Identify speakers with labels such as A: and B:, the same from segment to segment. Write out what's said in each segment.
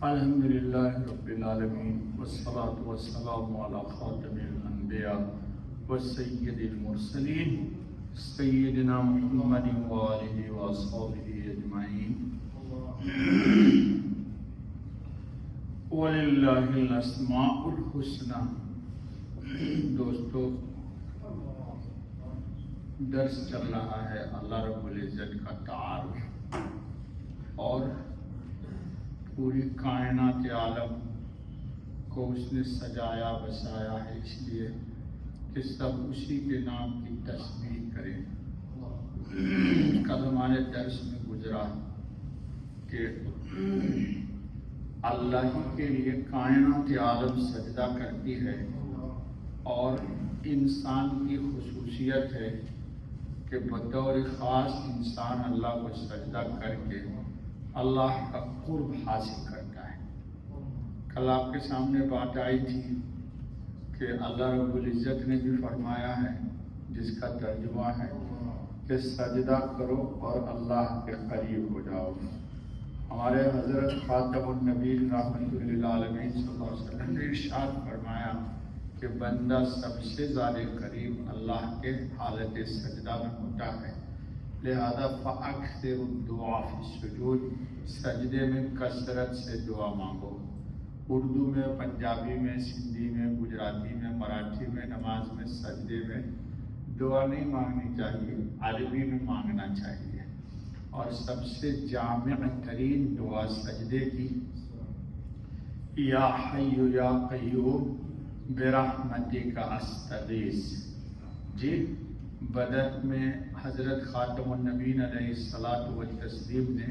A: الحمد للہ رب العالمین والصلاة والسلام علی خاتم الانبیاء والسید المرسلین سیدنا محمد وآلہ واصحابہ اجمعین وللہ الاسماء الحسنی۔ دوستو، درس چل رہا ہے اللہ رب العزت کا تعارف، اور پوری کائنات عالم کو اس نے سجایا بسایا ہے اس لیے کہ سب اسی کے نام کی تسبیح کریں۔ کل ہمارے درس میں گزرا کہ اللہ ہی کے لیے کائنات عالم سجدہ کرتی ہے، اور انسان کی خصوصیت ہے کہ بطور خاص انسان اللہ کو سجدہ کر کے اللہ کا قرب حاصل کرتا ہے۔ کل آپ کے سامنے بات آئی تھی کہ اللہ رب العزت نے بھی فرمایا ہے، جس کا ترجمہ ہے کہ سجدہ کرو اور اللہ کے قریب ہو جاؤ۔ ہمارے حضرت خاتم النبیین رحمۃ للعالمین صلی اللہ علیہ وسلم نے ارشاد فرمایا کہ بندہ سب سے زیادہ قریب اللہ کے حالت سجدہ میں ہوتا ہے، لہذا فَأَكْثِرُ الدُّعَاءَ فِي السُّجُودِ، سجدے میں کثرت سے دعا مانگو۔ اردو میں، پنجابی میں، سندھی میں، گجراتی میں، مراٹھی میں نماز میں سجدے میں دعا نہیں مانگنی چاہیے، عربی میں مانگنا چاہیے۔ اور سب سے جامع ترین دعا سجدے کی یا حی یا قیوم برحمتک استغیث۔ جی، بدر میں حضرت خاتم النبیین علیہ الصلاۃ والتسلیم نے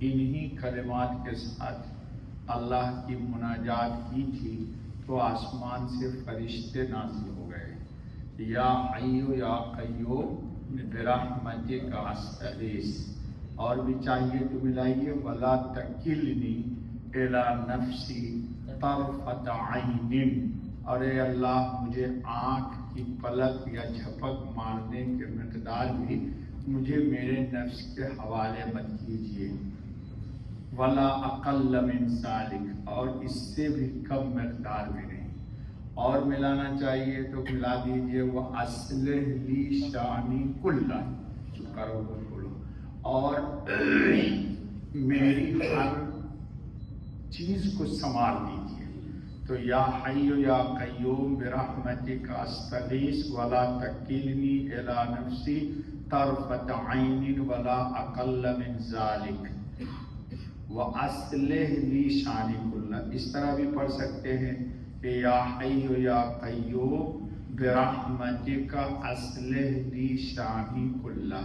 A: انہی کلمات کے ساتھ اللہ کی مناجات کی تھی تو آسمان سے فرشتے نازل ہو گئے، یا حی یا قیوم برحمتک استغیث۔ اور بھی چاہیے تو ملائیے ولا تکلنی الی نفسی طرفۃ عین، اور اے اللہ مجھے آنکھ کی پلک یا جھپک مارنے کے مقدار بھی مجھے میرے نفس کے حوالے مت کیجیے۔ ولا اقل من ذلک، اور اس سے بھی کم مقدار بھی نہیں۔ اور ملانا چاہیے تو ملا دیجیے وَأَصْلِحْ لِي شَأْنِي كُلَّهُ، کرو بولو، اور میری ہر چیز کو سنوار دیجیے۔ تو یا حی یا قیوم برحمتک استغیث ولا تکلنی الی نفسی طرفۃ عین ولا اقل من ذلک واصلح لی شانی کلہ۔ اس طرح بھی پڑھ سکتے ہیں کہ یا حی یا قیوم برحمتک اصلح لی شانی کلہ۔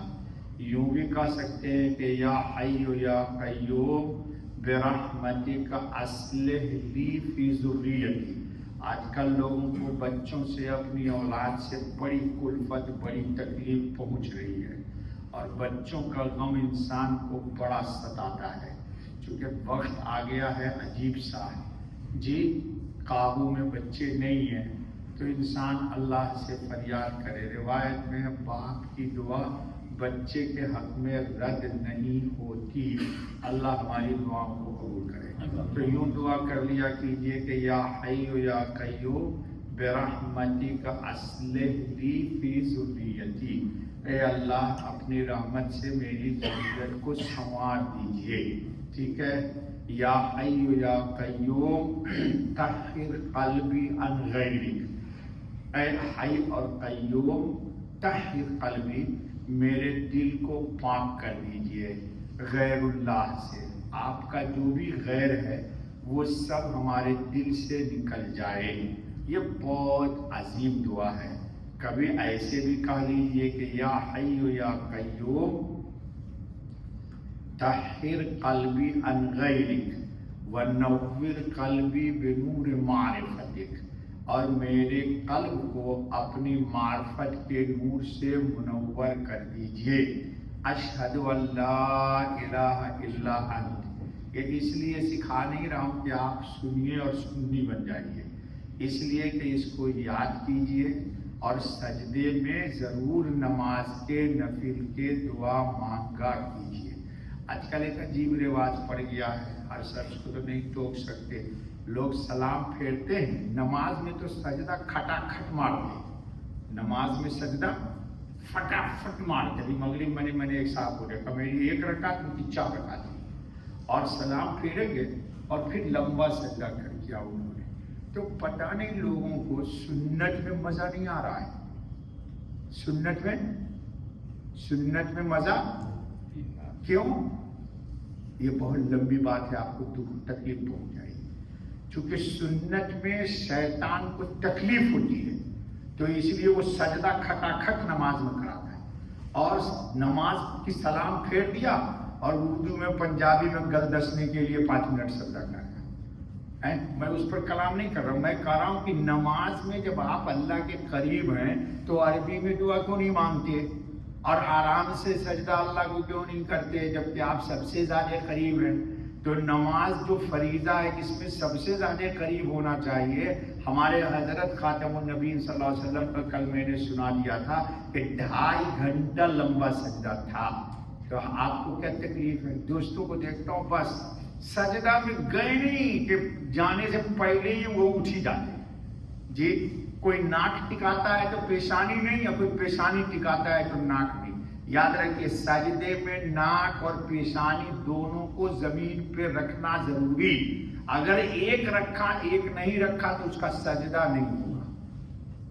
A: یوں بھی کہہ سکتے ہیں کہ یا حی یا قیوم برحمتک اصلح لی فی ذریتی۔ آج کل لوگوں کو بچوں سے، اپنی اولاد سے بڑی کلفت، بڑی تکلیف پہنچ رہی ہے، اور بچوں کا غم انسان کو بڑا ستاتا ہے، چونکہ وقت آ گیا ہے عجیب سا ہے جی، قابو میں بچے نہیں ہیں تو انسان اللہ سے فریاد کرے۔ روایت میں باپ کی دعا بچے کے حق میں رد نہیں ہوتی۔ اللہ ہماری دعاؤں کو قبول کرے۔ تو یوں دعا کر لیا کیجئے کہ یا حی یا قیوم برحمتک اصلح لی فی ذریتی، اے اللہ اپنی رحمت سے میری ذریت کو سنوار دیجئے۔ ٹھیک ہے، یا حی یا قیوم طہر قلبی عن غیرک، اے حی اور قیوم طہر قلبی، میرے دل کو پاک کر دیجئے غیر اللہ سے۔ آپ کا جو بھی غیر ہے وہ سب ہمارے دل سے نکل جائے۔ یہ بہت عظیم دعا ہے۔ کبھی ایسے بھی کہہ لیجئے کہ یا حی یا قیوم طہر قلبی عن غیرک ونور قلبی بنور معرفتک، اور میرے قلب کو اپنی معرفت کے نور سے منور کر دیجئے۔ اشہد ان لا الہ الا انت، یہ اس لیے سکھا نہیں رہا ہوں کہ آپ سنیے اور سنی بن جائیے، اس لیے کہ اس کو یاد کیجئے، اور سجدے میں ضرور نماز کے نفل کے دعا مانگا کیجئے۔ آج کل ایک عجیب رواج پڑ گیا ہے، ہر شخص کو تو نہیں ٹوک سکتے، لوگ سلام پھیرتے ہیں، نماز میں تو سجدہ کھٹا کھٹ مارتے ہیں، نماز میں سجدہ فٹافٹ مارتے. ابھی مغرب میں نے ایک صاحب کو دیکھا، میری 1 رکعت ان کی 4 رکعت اور سلام پھیریں گے اور پھر لمبا سجدہ کر دیا انہوں نے. تو پتہ نہیں لوگوں کو سنت میں مزہ نہیں آ رہا ہے، سنت میں مزہ کیوں؟ یہ بہت لمبی بات ہے، آپ کو دکھ تکلیف پہنچ جائے گی. چونکہ سنت میں شیطان کو تکلیف ہوتی ہے تو اس لیے وہ سجدہ کھٹا کھٹ نماز میں کراتا ہے. اور نماز کی سلام پھیر دیا اور اردو میں پنجابی میں گل دسنے کے لیے 5 منٹ سجدہ کرنا. میں اس پر کلام نہیں کر رہا ہوں، میں کہہ رہا ہوں کہ نماز میں جب آپ اللہ کے قریب ہیں تو عربی میں دعا کیوں نہیں مانگتے اور آرام سے سجدہ اللہ کو کیوں نہیں کرتے جبکہ آپ سب سے زیادہ قریب ہیں؟ تو نماز جو فریضہ ہے جس میں سب سے زیادہ قریب ہونا چاہیے، ہمارے حضرت خاتم النبیین صلی اللہ علیہ وسلم کا کل میں نے سنا دیا تھا کہ 2.5 گھنٹہ لمبا سجدہ تھا. تو آپ کو کیا تکلیف ہے؟ دوستوں کو دیکھتا ہوں بس سجدہ میں گئے نہیں کہ جانے سے پہلے ہی وہ اٹھ ہی جاتے. جی کوئی ناک ٹکاتا ہے تو پیشانی نہیں، یا کوئی پیشانی ٹکاتا ہے تو ناک نہیں. یاد رکھیے سجدے میں ناک اور پیشانی دونوں کو زمین پہ رکھنا ضروری. اگر ایک رکھا ایک نہیں رکھا تو اس کا سجدہ نہیں ہوگا.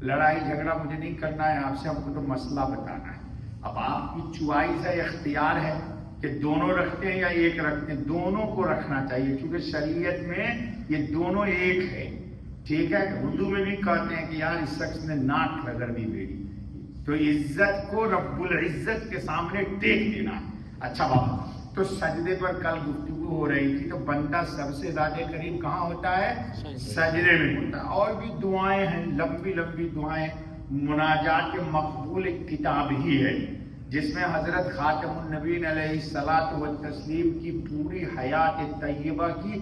A: لڑائی جھگڑا مجھے نہیں کرنا ہے آپ سے، ہم کو تو مسئلہ بتانا ہے. اب آپ کی چوائس ہے، اختیار ہے کہ دونوں رکھتے ہیں یا ایک رکھتے ہیں. دونوں کو رکھنا چاہیے کیونکہ شریعت میں یہ دونوں ایک ہے. ٹھیک ہے، اردو میں بھی کہتے ہیں کہ یار اس شخص نے ناک رگڑ دی میری، تو عزت کو رب العزت کے سامنے ٹیک دینا. اچھا بابا، تو سجدے پر کل گفتگو ہو رہی تھی تو بندہ سب سے زیادہ قریب کہاں ہوتا ہے؟ سجدے میں ہوتا ہے. اور بھی دعائیں ہیں، لمبی لمبی دعائیں. مناجات کے مقبول ایک کتاب ہی ہے جس میں حضرت خاتم النبیین علیہ الصلاۃ والتسلیم کی پوری حیات طیبہ کی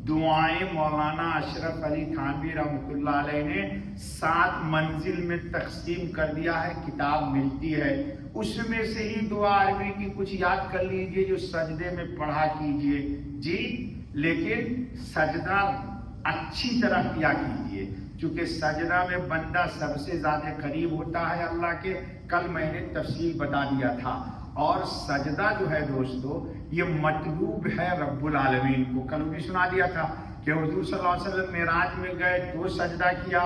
A: دعائیں مولانا اشرف علی تھانوی رحمۃ اللہ علیہ نے 7 منزل میں تقسیم کر دیا ہے. کتاب ملتی ہے، اس میں سے ہی دعا عربی کی کچھ یاد کر لیجئے جو سجدے میں پڑھا کیجئے. جی لیکن سجدہ اچھی طرح کیا کیجئے کیونکہ سجدہ میں بندہ سب سے زیادہ قریب ہوتا ہے اللہ کے. کل میں نے تفصیل بتا دیا تھا. اور سجدہ جو ہے دوستو یہ مطلوب ہے رب العالمین کو. کل بھی سنا دیا تھا کہ حضور صلی اللہ علیہ وسلم معراج میں گئے تو سجدہ کیا.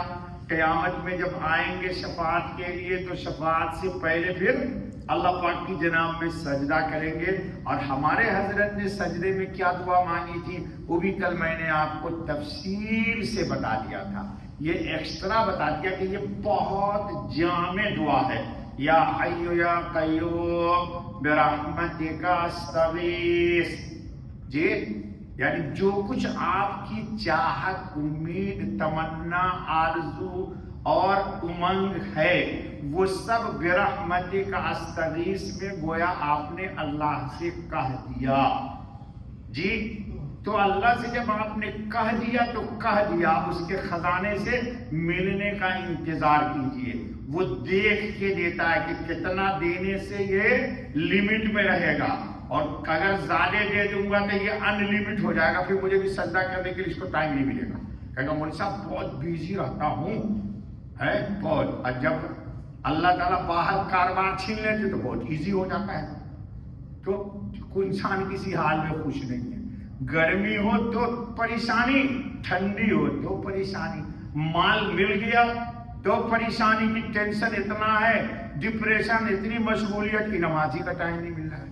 A: قیامت میں جب آئیں گے شفاعت کے لیے تو شفاعت سے پہلے پھر اللہ پاک کی جناب میں سجدہ کریں گے. اور ہمارے حضرت نے سجدے میں کیا دعا مانگی تھی وہ بھی کل میں نے آپ کو تفصیل سے بتا دیا تھا. یہ ایکسٹرا بتا دیا کہ یہ بہت جامع دعا ہے. یا حی یا قیوم برحمتک استغیث. جی یعنی جو کچھ آپ کی چاہت، امید، تمنا، آرزو اور امنگ ہے وہ سب برحمتک استغیث میں گویا آپ نے اللہ سے کہہ دیا. جی تو اللہ سے جب آپ نے کہہ دیا تو کہہ دیا، اس کے خزانے سے ملنے کا انتظار کیجئے. وہ دیکھ کے دیتا ہے کہ کتنا دینے سے یہ لمٹ میں رہے گا، اور اگر زیادہ دے دوں گا تو یہ ان لمٹ ہو جائے گا، پھر مجھے بھی سجدہ کرنے کے لیے اس کو ٹائم نہیں ملے گا. کہے گا مولوی صاحب بہت بیزی رہتا ہوں ہے بہت. اور جب اللہ تعالیٰ باہر کاروبار چھین لیتے تو بہت ایزی ہو جاتا ہے. تو کوئی انسان کسی حال میں خوش نہیں ہے. گرمی ہو تو پریشانی، ٹھنڈی ہو تو پریشانی، مال مل گیا تو پریشانی کی ٹینشن اتنا ہے، ڈپریشن اتنی، مشغولیت کی نمازی کا ٹائم نہیں مل رہا ہے.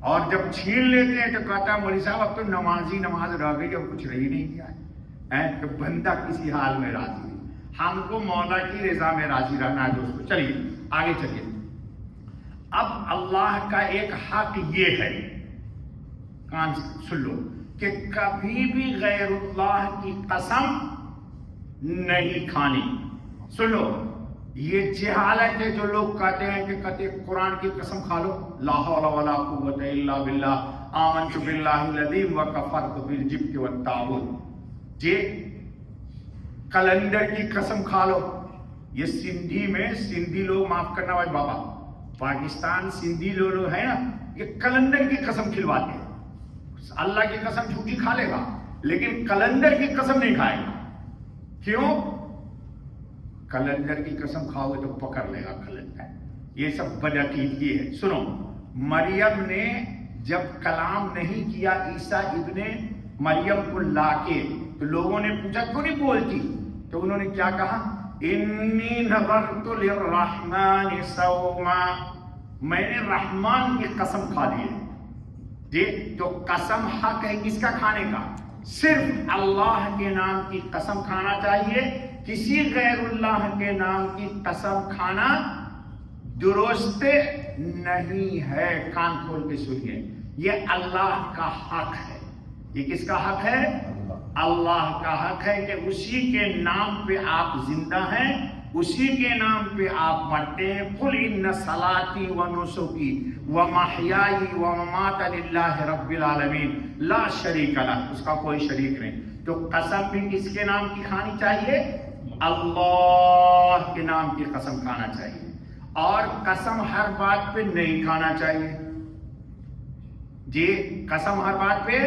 A: اور جب چھین لیتے ہیں تو کہتا ہے مولوی صاحب اب تو نمازی نماز رہ گئی، اب کچھ رہی نہیں گیا ہے. تو بندہ کسی حال میں راضی نہیں. ہم کو مولا کی رضا میں راضی رہنا ہے دوستو. چلیے آگے چلیے. اب اللہ کا ایک حق یہ ہے، کان سن لو، کہ کبھی بھی غیر اللہ کی قسم نہیں کھانی. سن لو، یہ جہالت ہے جو لوگ کہتے ہیں کہ قرآن کی قسم کھا لو، لا حول ولا قوت الا باللہ آمنت باللہ العظیم وکفرت بالجبت والطاغوت. جی کلندر کی قسم کھا لو. یہ سندھی میں، سندھی لوگ معاف کرنا بھائی بابا، پاکستان سندھی لوگ ہیں نا،
B: یہ کلندر کی قسم کھلواتے ہیں. اللہ کی قسم جھوٹی کھا لے گا لیکن کلندر کی قسم نہیں کھائے گا. کیوں؟ کلندر کی قسم کھاؤ گے تو پکڑ لے گا کلندر. یہ سب بدعقیدگی ہے. سنو، مریم نے جب کلام نہیں کیا عیسیٰ ابن مریم کو لا کے، تو لوگوں نے پوچھا کیوں نہیں بولتی؟ تو انہوں نے کیا کہا؟ انی نذرت للرحمن صوما، میں نے رحمان کی قسم کھا لی ہے. جی تو قسم حق ہے کس کا کھانے کا؟ صرف اللہ کے نام کی قسم کھانا چاہیے. کسی غیر اللہ کے نام کی قسم کھانا درست نہیں ہے. کان کھول کے سنیے، یہ اللہ کا حق ہے. یہ کس کا حق ہے؟ اللہ کا حق ہے کہ اسی کے نام پہ آپ زندہ ہیں، اسی کے نام پہ آپ مرتے ہیں. قل ان صلاتی و نسکی و محیائی و مماتی للہ رب العالمین لا شریک لہ، اس کا کوئی شریک نہیں. تو قسم بھی کس کے نام کی کھانی چاہیے؟ اللہ کے نام کی قسم کھانا چاہیے. اور قسم ہر بات پہ نہیں کھانا چاہیے. جی قسم ہر بات پہ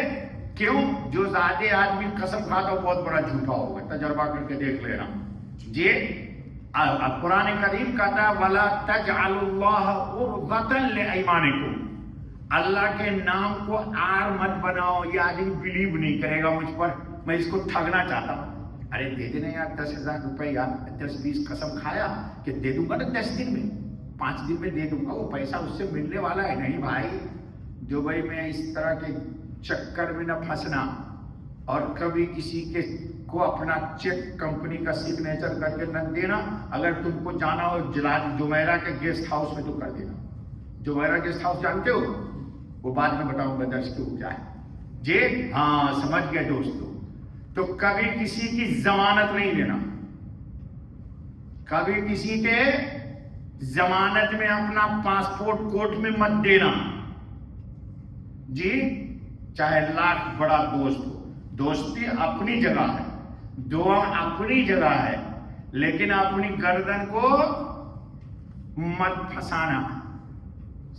B: کیوں؟ جو زیادہ آدمی قسم کھاتا ہو بہت بڑا جھوٹا ہوگا. تجربہ کر کے دیکھ لینا. جی قرآن کریم کہتا ہے وَلَا تَجْعَلُوا اللَّهَ عُرْضَةً لِأَيْمَانِكُمْ، اللہ کے نام کو آر مت بناؤ. یہ آدمی بلیو نہیں کرے گا مجھ پر، میں اس کو ٹھگنا چاہتا ہوں. ارے دے دینا یار 10,000 روپے یا 10-20 قسم کھایا کہ دے دوں گا نا 10 دن میں، 5 دن میں دے دوں گا، وہ پیسہ اس سے ملنے والا ہے. نہیں بھائی، دبئی میں اس طرح کے چکر میں نہ پھنسنا، اور کبھی کسی کے کو اپنا چیک کمپنی کا سگنیچر کر کے نہ دینا. اگر تم کو جانا ہو جمیرہ کے گیسٹ ہاؤس میں تو کر دینا. جمیرہ گیسٹ ہاؤس جانتے ہو؟ وہ بعد میں بتاؤں گا درس کیوں کیا ہے. جی ہاں سمجھ گئے دوستو. تو کبھی کسی کی ضمانت نہیں لینا، کبھی کسی کے ضمانت میں اپنا پاسپورٹ کورٹ میں مت دینا. جی چاہے لاکھ بڑا دوست ہو، دوستی اپنی جگہ ہے، دعا اپنی جگہ ہے، لیکن اپنی گردن کو مت پھنسانا.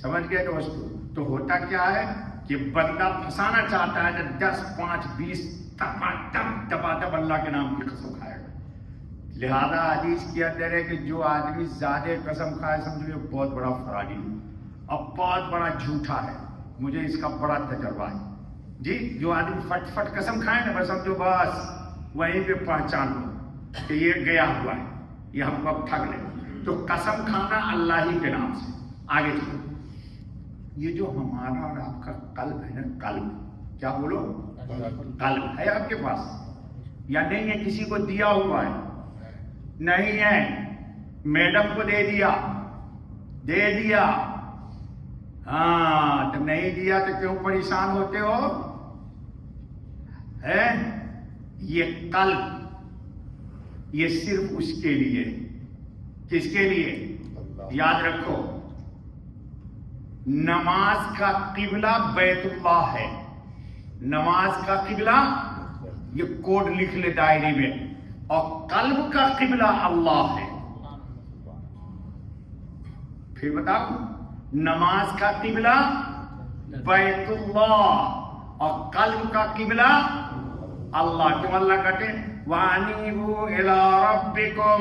B: سمجھ گئے دوستو؟ تو ہوتا کیا ہے کہ بندہ پھنسانا چاہتا ہے کہ 10 5 20 دبا اللہ کے نام کی قسم کھائے گا. لہذا حدیث کے اندر ہے کہ جو آدمی زیادہ قسم کھائے سمجھو بہت بڑا فراڈی اور بہت بڑا جھوٹا ہے. مجھے اس کا بڑا تجربہ ہے. جی جو آدمی فٹ فٹ قسم کھائے نا، بس سمجھو بس وہیں پہ پہچان لو کہ یہ گیا ہوا ہے، یہ ہم کو اب ٹھگ لے. تو قسم کھانا اللہ ہی کے نام سے. آگے چلو. یہ جو ہمارا اور آپ کا قلب ہے نا، قلب کیا بولو؟ قلب ہے آپ کے پاس یا نہیں ہے؟ کسی کو دیا ہوا ہے؟ نہیں ہے. میڈم کو دے دیا. ہاں تو نہیں دیا تو کیوں پریشان ہوتے ہو؟ ہے یہ قلب، یہ صرف اس کے لیے. کس کے لیے؟ یاد رکھو، نماز کا قبلہ بیت اللہ ہے. نماز کا قبلہ یہ کوڈ لکھ لے ڈائری میں، اور قلب کا قبلہ اللہ ہے. پھر بتاؤ، نماز کا قبلہ بیت اللہ اور قلب کا قبلہ اللہ. کیوں اللہ کہتے ہیں وَأَنِيبُوا إِلَىٰ رَبِّكُمْ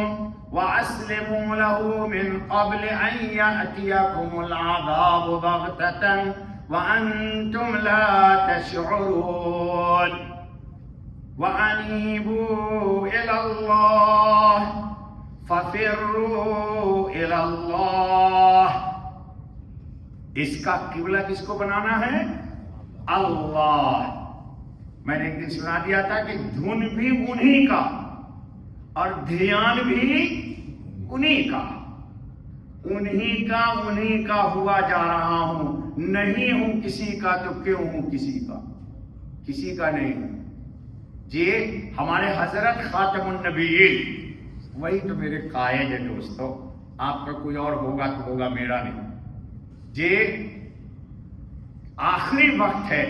B: وَأَسْلِمُوا لَهُ مِنْ قَبْلِ أَنْ يَأْتِيَكُمُ الْعَذَابُ بَغْتَةً وَأَنْتُمْ لَا تَشْعُرُونَ. وَأَنِيبُوا إِلَى اللَّهِ فَفِرُّوا إِلَى اللَّهِ. اس کا قبلہ کس کو بنانا ہے؟ اللہ. میں نے ایک دن سنا دیا تھا کہ دھن بھی انہی کا اور دھیان بھی انہی کا. انہی کا ہوا جا رہا ہوں. نہیں ہوں کسی کا تو کیوں ہوں کسی کا نہیں. جی ہمارے حضرت خاتم النبیین وہی تو میرے قائد ہے دوستو. آپ کا کوئی اور ہوگا تو ہوگا، میرا نہیں. جی آخری وقت ہے،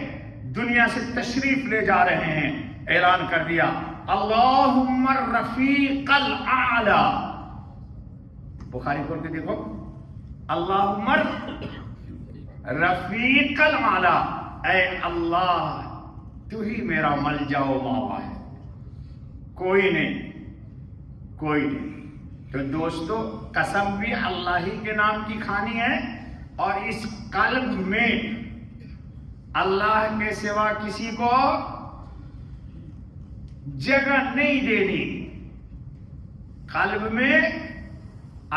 B: دنیا سے تشریف لے جا رہے ہیں. اعلان کر دیا اللہم الرفیق الاعلی. بخاری کھول کے دیکھو، اللہم رفیق الاعلی، اے اللہ تو ہی میرا ملجا و ماوا ہے، کوئی نہیں، کوئی نہیں۔ تو دوستو قسم بھی اللہ ہی کے نام کی کھانی ہے، اور اس قلب میں اللہ کے سوا کسی کو جگہ نہیں دینی، قلب میں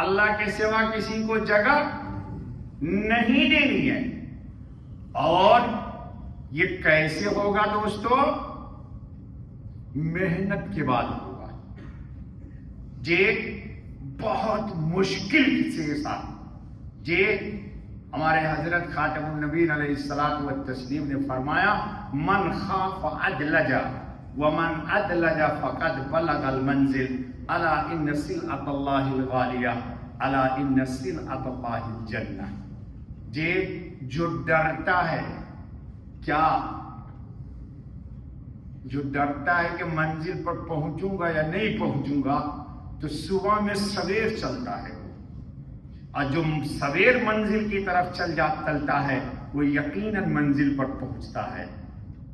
B: اللہ کے سوا کسی کو جگہ نہیں دینی ہے۔ اور یہ کیسے ہوگا دوستو؟ محنت کے بعد ہوگا، یہ بہت مشکل سے ساتھ۔ یہ ہمارے حضرت خاتم النبیین علیہ الصلوۃ والتسلیم نے فرمایا، من خاف ادلج ومن ادلج فقد بلغ المنزل، الا ان سلعۃ اللہ الغالیہ، الا ان سلعۃ اللہ الجنہ۔ یہ جو ڈرتا ہے، کیا جو ڈرتا ہے کہ منزل پر پہنچوں گا یا نہیں پہنچوں گا، تو صبح میں سویر چلتا ہے، اور جو سویر منزل کی طرف چلتا ہے وہ یقیناً منزل پر پہنچتا ہے۔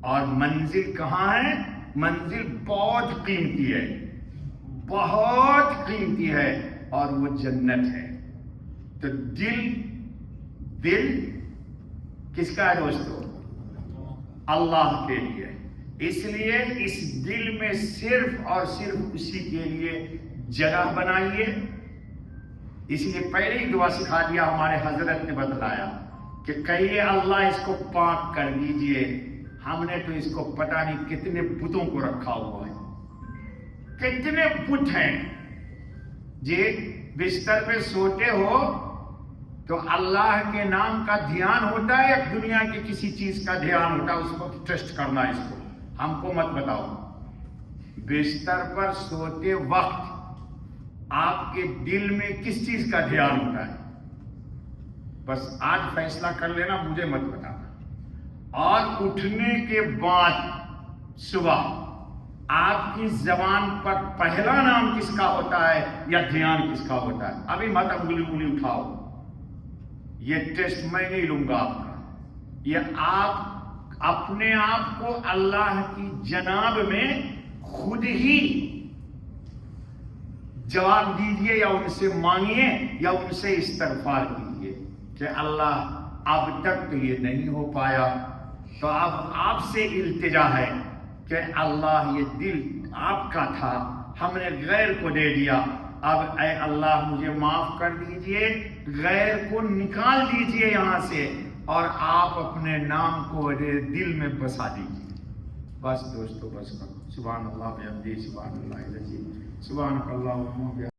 B: اور منزل کہاں ہے؟ منزل بہت قیمتی ہے، بہت قیمتی ہے، اور وہ جنت ہے۔ تو دل کس کا ہے دوستو؟ اللہ کے لیے۔ اس لیے اس دل میں صرف اور صرف اسی کے لیے جگہ بنائیے۔ اس لیے پہلے ہی دعا سکھا دیا، ہمارے حضرت نے بتلایا کہ کہیے اللہ اس کو پاک کر دیجئے، ہم نے تو اس کو پتہ نہیں کتنے بتوں کو رکھا ہوا ہے، کتنے بت ہیں۔ جی بستر پہ سوتے ہو تو اللہ کے نام کا دھیان ہوتا ہے یا دنیا کی کسی چیز کا دھیان ہوتا ہے؟ اس کو ٹیسٹ کرنا، اس کو ہم کو مت بتاؤ۔ بستر پر سوتے وقت آپ کے دل میں کس چیز کا دھیان ہوتا ہے؟ بس آج فیصلہ کر لینا، مجھے مت بتانا۔ اور اٹھنے کے بعد صبح آپ کی زبان پر پہلا نام کس کا ہوتا ہے یا دھیان کس کا ہوتا ہے؟ ابھی مت انگلی اٹھاؤ، یہ ٹیسٹ میں نہیں لوں گا آپ کا، یہ آپ اپنے آپ کو اللہ کی جناب میں خود ہی جواب دیجئے، یا ان سے مانگیے یا ان سے استغفار کیجئے کہ اللہ اب تک تو یہ نہیں ہو پایا، تو اب آپ سے التجا ہے کہ اللہ یہ دل آپ کا تھا، ہم نے غیر کو دے دیا، اب اے اللہ مجھے معاف کر دیجئے، غیر کو نکال دیجئے یہاں سے، اور آپ اپنے نام کو دل میں بسا دیجئے۔ بس دوستو بس کرو۔ سبحان اللہ بحمدہ، سبحان اللہ العظیم، سبحان اللہ